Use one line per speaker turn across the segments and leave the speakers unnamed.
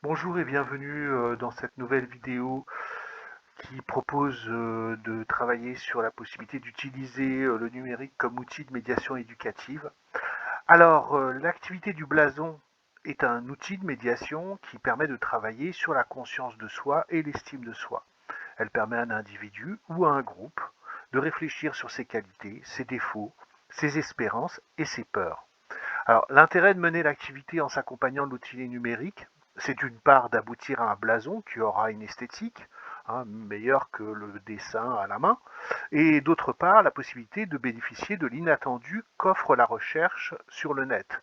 Bonjour et bienvenue dans cette nouvelle vidéo qui propose de travailler sur la possibilité d'utiliser le numérique comme outil de médiation éducative. Alors, l'activité du blason est un outil de médiation qui permet de travailler sur la conscience de soi et l'estime de soi. Elle permet à un individu ou à un groupe de réfléchir sur ses qualités, ses défauts, ses espérances et ses peurs. Alors, l'intérêt de mener l'activité en s'accompagnant de l'outil numérique, c'est d'une part d'aboutir à un blason qui aura une esthétique meilleure que le dessin à la main, et d'autre part la possibilité de bénéficier de l'inattendu qu'offre la recherche sur le net.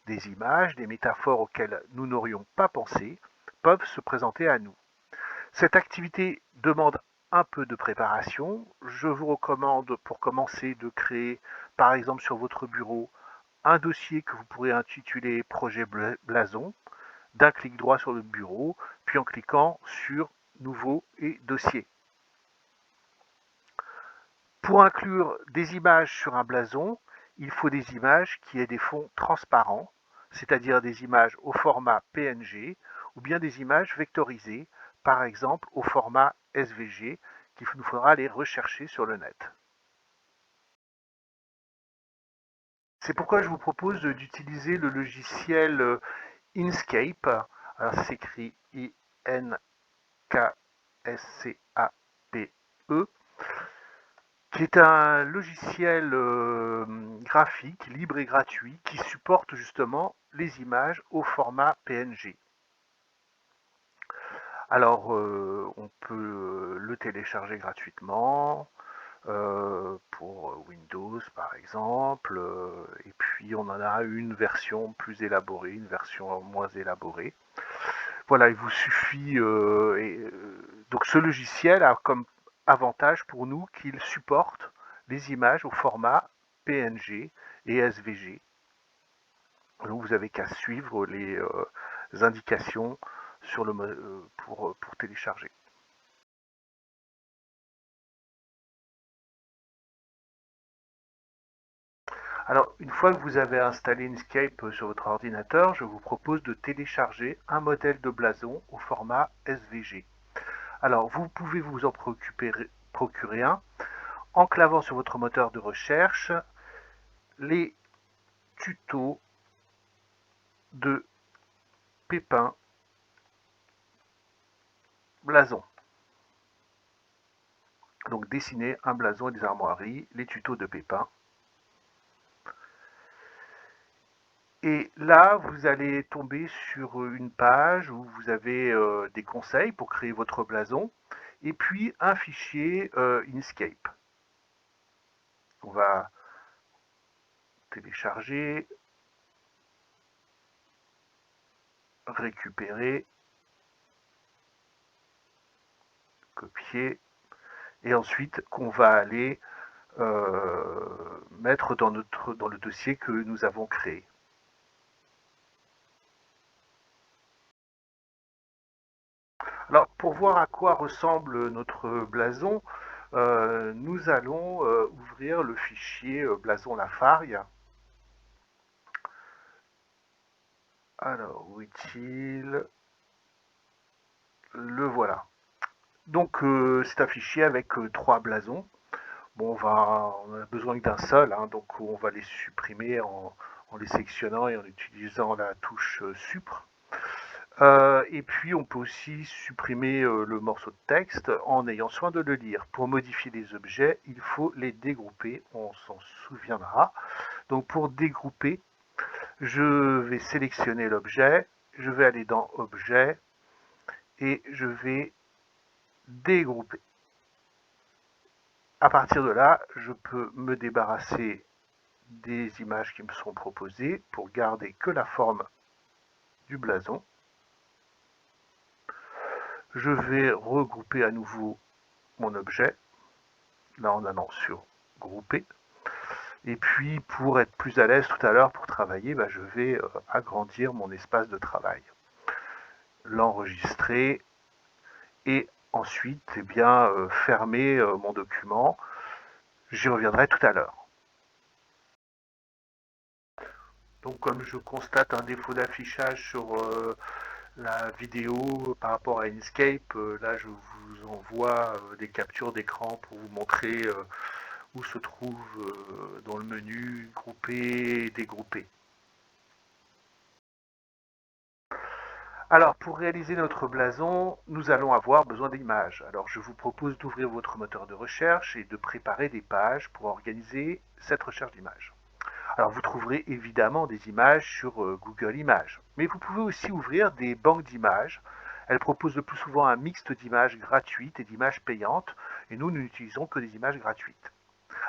Des images, des métaphores auxquelles nous n'aurions pas pensé peuvent se présenter à nous. Cette activité demande un peu de préparation. Je vous recommande pour commencer de créer par exemple sur votre bureau un dossier que vous pourrez intituler Projet Blason, d'un clic droit sur le bureau, puis en cliquant sur Nouveau et Dossier. Pour inclure des images sur un blason, il faut des images qui aient des fonds transparents, c'est-à-dire des images au format PNG ou bien des images vectorisées, par exemple au format SVG, qu'il nous faudra aller rechercher sur le net. C'est pourquoi je vous propose d'utiliser le logiciel Inkscape. Alors ça s'écrit I-N-K-S-C-A-P-E, qui est un logiciel graphique libre et gratuit qui supporte justement les images au format PNG. Alors on peut le télécharger gratuitement pour Windows par exemple, et puis on en a une version plus élaborée, une version moins élaborée. Voilà, il vous suffit. Donc ce logiciel a comme avantage pour nous qu'il supporte les images au format PNG et SVG. Donc vous avez qu'à suivre les indications sur pour télécharger. Alors, une fois que vous avez installé Inkscape sur votre ordinateur, je vous propose de télécharger un modèle de blason au format SVG. Alors, vous pouvez vous en procurer un en clavant sur votre moteur de recherche les tutos de Pépin Blason. Donc dessiner un blason et des armoiries, les tutos de Pépin. Et là, vous allez tomber sur une page où vous avez des conseils pour créer votre blason et puis un fichier Inkscape. On va télécharger, récupérer, copier et ensuite qu'on va aller mettre dans le dossier que nous avons créé. Alors, pour voir à quoi ressemble notre blason, nous allons ouvrir le fichier blason Lafargue. Alors, où est-il? Le voilà. Donc, c'est un fichier avec trois blasons. Bon, on a besoin que d'un seul, donc on va les supprimer en les sélectionnant et en utilisant la touche Supr. Et puis on peut aussi supprimer le morceau de texte en ayant soin de le lire. Pour modifier les objets, il faut les dégrouper, on s'en souviendra. Donc pour dégrouper, je vais sélectionner l'objet, je vais aller dans Objet et je vais dégrouper. À partir de là, je peux me débarrasser des images qui me sont proposées pour garder que la forme du blason. Je vais regrouper à nouveau mon objet, là en allant sur Grouper. Et puis pour être plus à l'aise tout à l'heure pour travailler, je vais agrandir mon espace de travail, l'enregistrer et ensuite fermer mon document. J'y reviendrai tout à l'heure. Donc comme je constate un défaut d'affichage sur la vidéo par rapport à Inkscape. Là, je vous envoie des captures d'écran pour vous montrer où se trouve dans le menu grouper et dégrouper. Alors, pour réaliser notre blason, nous allons avoir besoin d'images. Alors, je vous propose d'ouvrir votre moteur de recherche et de préparer des pages pour organiser cette recherche d'images. Alors, vous trouverez évidemment des images sur Google Images, mais vous pouvez aussi ouvrir des banques d'images. Elles proposent le plus souvent un mixte d'images gratuites et d'images payantes, et nous n'utilisons que des images gratuites.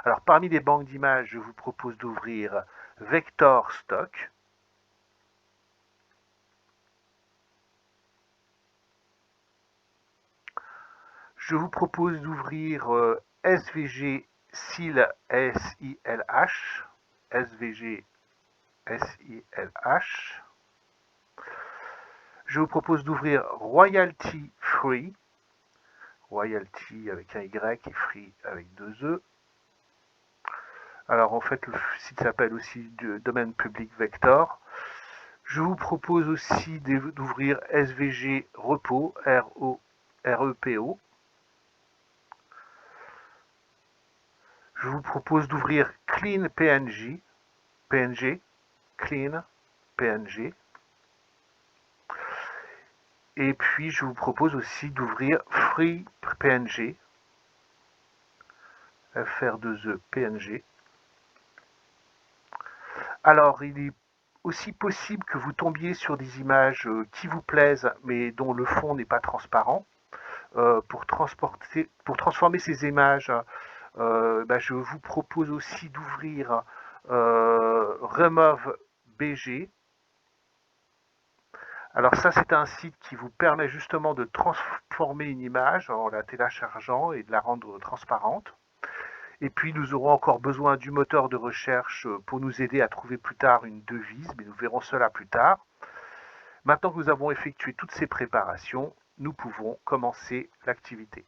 Alors, parmi les banques d'images, je vous propose d'ouvrir Vector Stock. Je vous propose d'ouvrir SVG SILH, SVG SILH. Je vous propose d'ouvrir Royalty Free, Royalty avec un Y et Free avec deux E. Alors en fait, le site s'appelle aussi Domaine Public Vector. Je vous propose aussi d'ouvrir SVG Repo, REPO. Je vous propose d'ouvrir Clean PNG, Clean PNG. Et puis je vous propose aussi d'ouvrir Free PNG, FR2E PNG. Alors il est aussi possible que vous tombiez sur des images qui vous plaisent mais dont le fond n'est pas transparent. Pour transformer ces images, je vous propose aussi d'ouvrir Remove BG. Alors ça, c'est un site qui vous permet justement de transformer une image en la téléchargeant et de la rendre transparente. Et puis nous aurons encore besoin du moteur de recherche pour nous aider à trouver plus tard une devise, mais nous verrons cela plus tard. Maintenant que nous avons effectué toutes ces préparations, nous pouvons commencer l'activité.